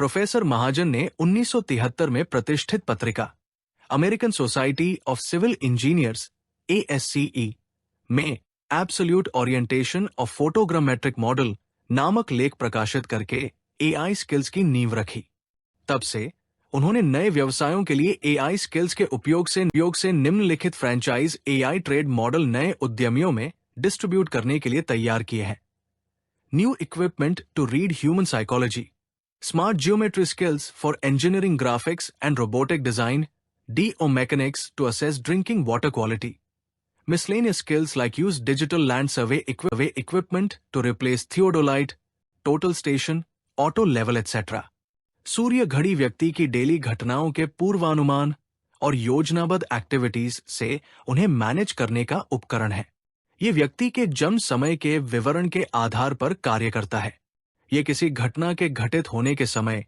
Professor महाजन ने 1973 में प्रतिष्ठित पत्रिका American Society of Civil Engineers ASCE में absolute orientation of photogrammetric model नामक लेख प्रकाशित करके AI स्किल्स की नींव रखी। तब से उन्होंने नए व्यवसायों के लिए AI स्किल्स के उपयोग से निम्नलिखित फ्रेंचाइज AI ट्रेड मॉडल नए उद्यमियों में डिस्ट्रीब्यूट करने के लिए तैयार किए हैं। New equipment to read human psychology, smart geometry skills for engineering graphics and robotic design, DO mechanics to assess drinking water quality. Miscellaneous skills like use digital land survey equipment to replace theodolite, total station, auto level etc. सूर्य घड़ी व्यक्ति की daily घटनाओं के पूर्वानुमान और योजनाबद्ध activities से उन्हें मैनेज करने का उपकरण है। ये व्यक्ति के जन्म समय के विवरण के आधार पर कार्य करता है। ये किसी घटना के घटित होने के समय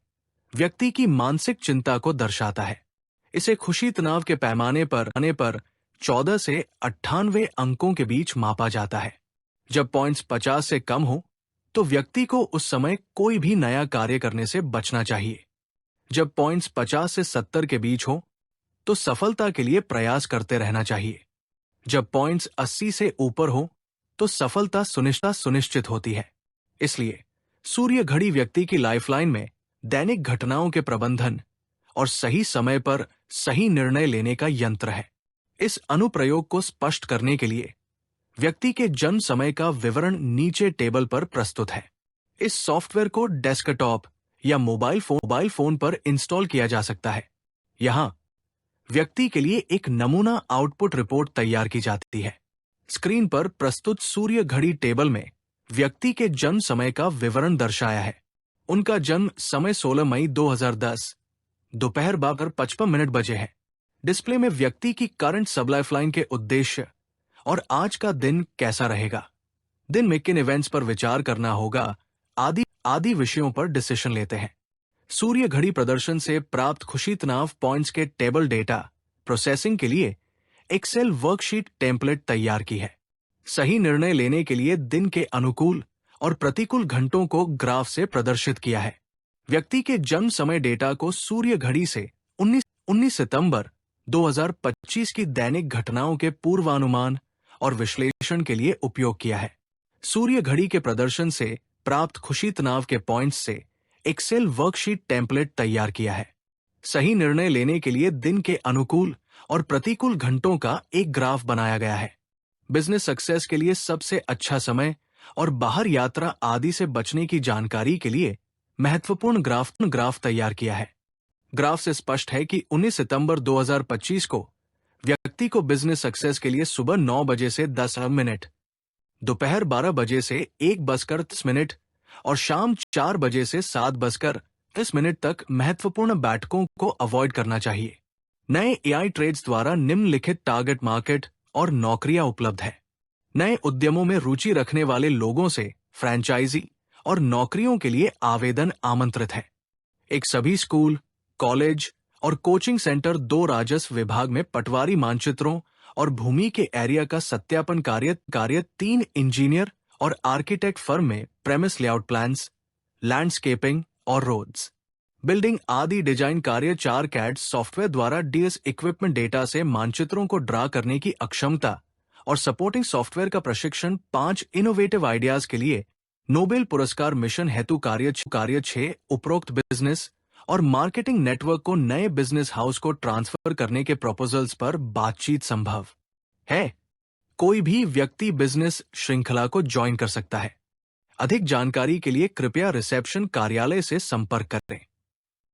व्यक्ति की मानसिक चिंता को दर्शाता है। इसे खुशी तनाव के पैमाने पर 14 से 98 अंकों के बीच मापा जाता है। जब पॉइंट्स 50 से कम हो तो व्यक्ति को उस समय कोई भी नया कार्य करने से बचना चाहिए। जब पॉइंट्स 50 से 70 के बीच हो तो सफलता के लिए प्रयास करते रहना चाहिए। जब पॉइंट्स 80 से ऊपर हो तो सफलता सुनिश्चित होती है। इसलिए सूर्य घड़ी व्यक्ति की लाइफलाइन में दैनिक घटनाओं के प्रबंधन और सही समय पर सही निर्णय लेने का यंत्र है। इस अनुप्रयोग को स्पष्ट करने के लिए व्यक्ति के जन्म समय का विवरण नीचे टेबल पर प्रस्तुत है। इस सॉफ्टवेयर को डेस्कटॉप या मोबाइल फोन पर इंस्टॉल किया जा सकता है। यहां व्यक्ति के लिए एक नमूना आउटपुट रिपोर्ट तैयार की जाती है। स्क्रीन पर प्रस्तुत सूर्य घड़ी टेबल में व्यक्ति के जन्म समय का विवरण दर्शाया है। उनका जन्म समय 16 मई 2010 दोपहर 12:55 बजे है। डिस्प्ले में व्यक्ति की करंट सब लाइफलाइन के उद्देश्य और आज का दिन कैसा रहेगा, दिन में किन इवेंट्स पर विचार करना होगा आदि विषयों पर डिसीजन लेते हैं। सूर्य घड़ी प्रदर्शन से प्राप्त खुशी तनाव पॉइंट्स के टेबल डेटा प्रोसेसिंग के लिए एक्सेल वर्कशीट टेम्पलेट तैयार की है। सही निर्णय लेने के लिए दिन के अनुकूल और प्रतिकूल घंटों को ग्राफ से प्रदर्शित किया है। व्यक्ति के जन्म समय डेटा को सूर्य घड़ी से 19 सितंबर 2025 की दैनिक घटनाओं के पूर्वानुमान और विश्लेषण के लिए उपयोग किया है। सूर्य घड़ी के प्रदर्शन से प्राप्त खुशी तनाव के पॉइंट्स से एक्सेल वर्कशीट टेम्पलेट तैयार किया है। सही निर्णय लेने के लिए दिन के अनुकूल और प्रतिकूल घंटों का एक ग्राफ बनाया गया है। बिजनेस सक्सेस के लिए सबसे अच्छा समय और बाहर यात्रा आदि से बचने की जानकारी के लिए महत्वपूर्ण ग्राफ तैयार किया है। ग्राफ से स्पष्ट है कि 19 सितंबर 2025 को व्यक्ति को बिजनेस सक्सेस के लिए सुबह 9 बजे से 10 मिनट, दोपहर 12 बजे से 1:30 और शाम 4 बजे से 7:30 तक महत्वपूर्ण बैठकों को अवॉइड करना चाहिए। नए AI ट्रेड्स द्वारा निम्नलिखित टारगेट मार्केट और नौकरियां उपलब्ध है। नए उद्यमों में रुचि रखने वाले लोगों से फ्रैंचाइजी और नौकरियों के लिए आवेदन आमंत्रित है। एक सभी स्कूल, कॉलेज और कोचिंग सेंटर 2 राजस्व विभाग में पटवारी मानचित्रों और भूमि के एरिया का सत्यापन कार्य 3 इंजीनियर और आर्किटेक्ट फर्म में प्रेमिस लेआउट प्लान्स, लैंडस्केपिंग और रोड्स, बिल्डिंग आदि डिजाइन कार्य 4 CAD सॉफ्टवेयर द्वारा DS इक्विपमेंट डेटा से मानचित्रों को ड्रा करने की अक्षमता और सपोर्टिंग सॉफ्टवेयर का प्रशिक्षण 5 इनोवेटिव आइडियाज के लिए नोबेल पुरस्कार मिशन हेतु कार्य 6 उपरोक्त बिजनेस और मार्केटिंग नेटवर्क को नए बिजनेस हाउस को ट्रांसफर करने के प्रपोजल्स पर बातचीत संभव है। कोई भी व्यक्ति बिजनेस श्रृंखला को ज्वाइन कर सकता है। अधिक जानकारी के लिए कृपया रिसेप्शन कार्यालय से संपर्क करें।